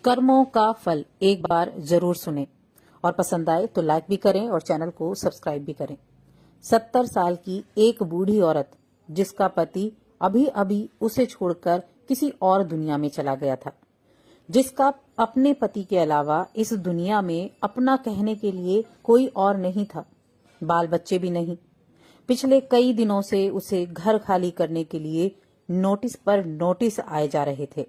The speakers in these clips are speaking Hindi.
कर्मों का फल एक बार जरूर सुने और पसंद आए तो लाइक भी करें और चैनल को सब्सक्राइब भी करें। 70 साल की एक बूढ़ी औरत जिसका पति अभी अभी उसे छोड़कर किसी और दुनिया में चला गया था, जिसका अपने पति के अलावा इस दुनिया में अपना कहने के लिए कोई और नहीं था, बाल बच्चे भी नहीं। पिछले कई दिनों से उसे घर खाली करने के लिए नोटिस पर नोटिस आए जा रहे थे।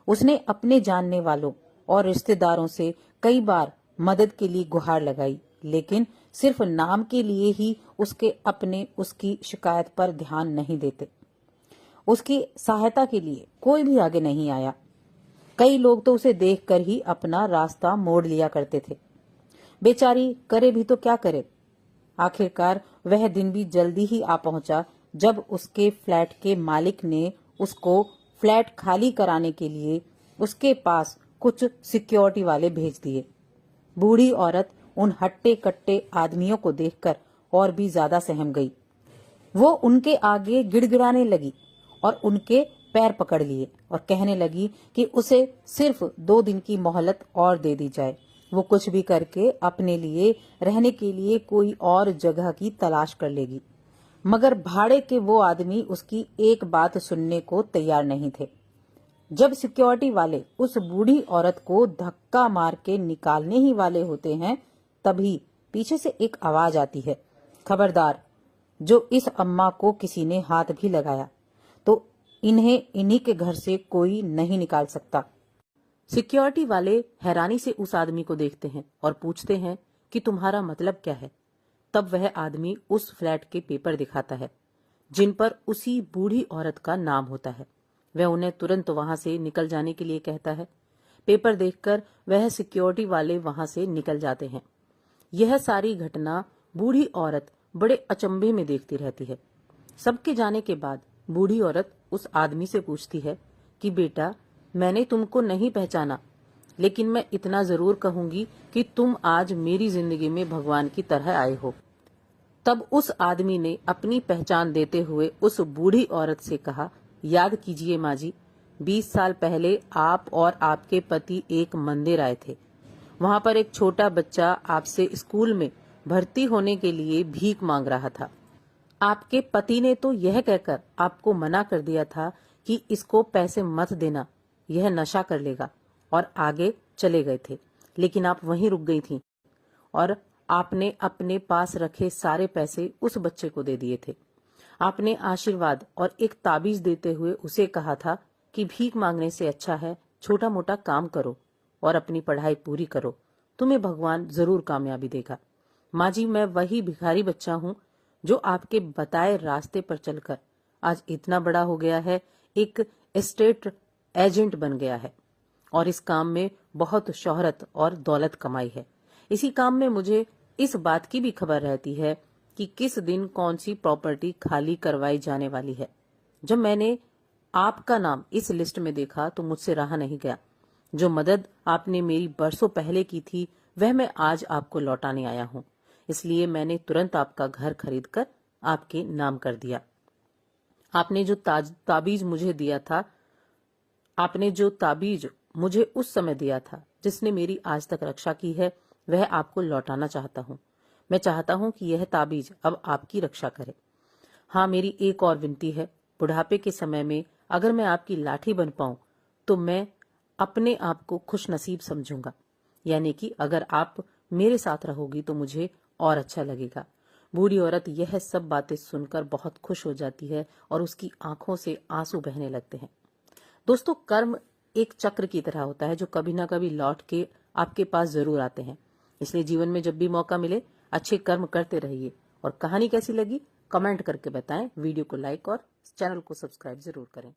उसने अपने जानने वालों और रिश्तेदारों से कई बार मदद के लिए गुहार लगाई, लेकिन सिर्फ नाम के लिए ही उसके अपने उसकी शिकायत पर ध्यान नहीं देते। उसकी सहायता के लिए कोई भी आगे नहीं आया। कई लोग तो उसे देखकर ही अपना रास्ता मोड़ लिया करते थे। बेचारी करे भी तो क्या करे। आखिरकार वह दिन भी जल्दी ही आ पहुंचा जब उसके फ्लैट के मालिक ने उसको फ्लैट खाली कराने के लिए उसके पास कुछ सिक्योरिटी वाले भेज दिए। बूढ़ी औरत उन हट्टे कट्टे आदमियों को देखकर और भी ज्यादा सहम गई। वो उनके आगे गिड़गिड़ाने लगी और उनके पैर पकड़ लिए और कहने लगी कि उसे सिर्फ 2 दिन की मोहलत और दे दी जाए। वो कुछ भी करके अपने लिए रहने के लिए कोई और जगह की तलाश कर लेगी। मगर भाड़े के वो आदमी उसकी एक बात सुनने को तैयार नहीं थे। जब सिक्योरिटी वाले उस बूढ़ी औरत को धक्का मार के निकालने ही वाले होते हैं, तभी पीछे से एक आवाज आती है, खबरदार, जो इस अम्मा को किसी ने हाथ भी लगाया तो इन्हें इन्हीं के घर से कोई नहीं निकाल सकता। सिक्योरिटी वाले हैरानी से उस आदमी को देखते हैं और पूछते हैं कि तुम्हारा मतलब क्या है। तब वह आदमी उस फ्लैट के पेपर दिखाता है जिन पर उसी बूढ़ी औरत का नाम होता है। वह उन्हें तुरंत वहां से निकल जाने के लिए कहता है। पेपर देखकर वह सिक्योरिटी वाले वहां से निकल जाते हैं। यह सारी घटना बूढ़ी औरत बड़े अचंभे में देखती रहती है। सबके जाने के बाद बूढ़ी औरत उस आदमी से पूछती है कि बेटा, मैंने तुमको नहीं पहचाना, लेकिन मैं इतना जरूर कहूंगी कि तुम आज मेरी जिंदगी में भगवान की तरह आए हो। तब उस आदमी ने अपनी पहचान देते हुए उस बूढ़ी औरत से कहा, याद कीजिए माँ जी, 20 साल पहले आप और आपके पति एक मंदिर आए थे। वहां पर एक छोटा बच्चा आपसे स्कूल में भर्ती होने के लिए भीख मांग रहा था। आपके पति ने तो यह कहकर आपको मना कर दिया था कि इसको पैसे मत देना, यह नशा कर लेगा, और आगे चले गए थे। लेकिन आप वहीं रुक गई थीं और आपने अपने पास रखे सारे पैसे उस बच्चे को दे दिए थे। आपने आशीर्वाद और एक ताबीज देते हुए उसे कहा था कि भीख मांगने से अच्छा है छोटा मोटा काम करो और अपनी पढ़ाई पूरी करो, तुम्हें भगवान जरूर कामयाबी देगा। माँ जी, मैं वही भिखारी बच्चा हूँ जो आपके बताए रास्ते पर चलकर आज इतना बड़ा हो गया है, एक एस्टेट एजेंट बन गया है और इस काम में बहुत शोहरत और दौलत कमाई है। इसी काम में मुझे इस बात की भी खबर रहती है कि किस दिन कौन सी प्रॉपर्टी खाली करवाई जाने वाली है। जब मैंने आपका नाम इस लिस्ट में देखा तो मुझसे रहा नहीं गया। जो मदद आपने मेरी बरसों पहले की थी वह मैं आज आपको लौटाने आया हूँ। इसलिए मैंने तुरंत आपका घर खरीदकर आपके नाम कर दिया। आपने जो ताबीज मुझे दिया था, आपने जो ताबीज मुझे उस समय दिया था जिसने मेरी आज तक रक्षा की है, वह आपको लौटाना चाहता हूँ। मैं चाहता हूँ कि यह ताबीज अब आपकी रक्षा करे। हाँ, मेरी एक और विनती है, बुढ़ापे के समय में अगर मैं आपकी लाठी बन पाऊं तो मैं अपने आप को खुश नसीब समझूंगा। यानी कि अगर आप मेरे साथ रहोगी तो मुझे और अच्छा लगेगा। बूढ़ी औरत यह सब बातें सुनकर बहुत खुश हो जाती है और उसकी आंखों से आंसू बहने लगते हैं। दोस्तों, कर्म एक चक्र की तरह होता है जो कभी ना कभी लौट के आपके पास जरूर आते हैं। इसलिए जीवन में जब भी मौका मिले अच्छे कर्म करते रहिए। और कहानी कैसी लगी कमेंट करके बताएं। वीडियो को लाइक और चैनल को सब्सक्राइब जरूर करें।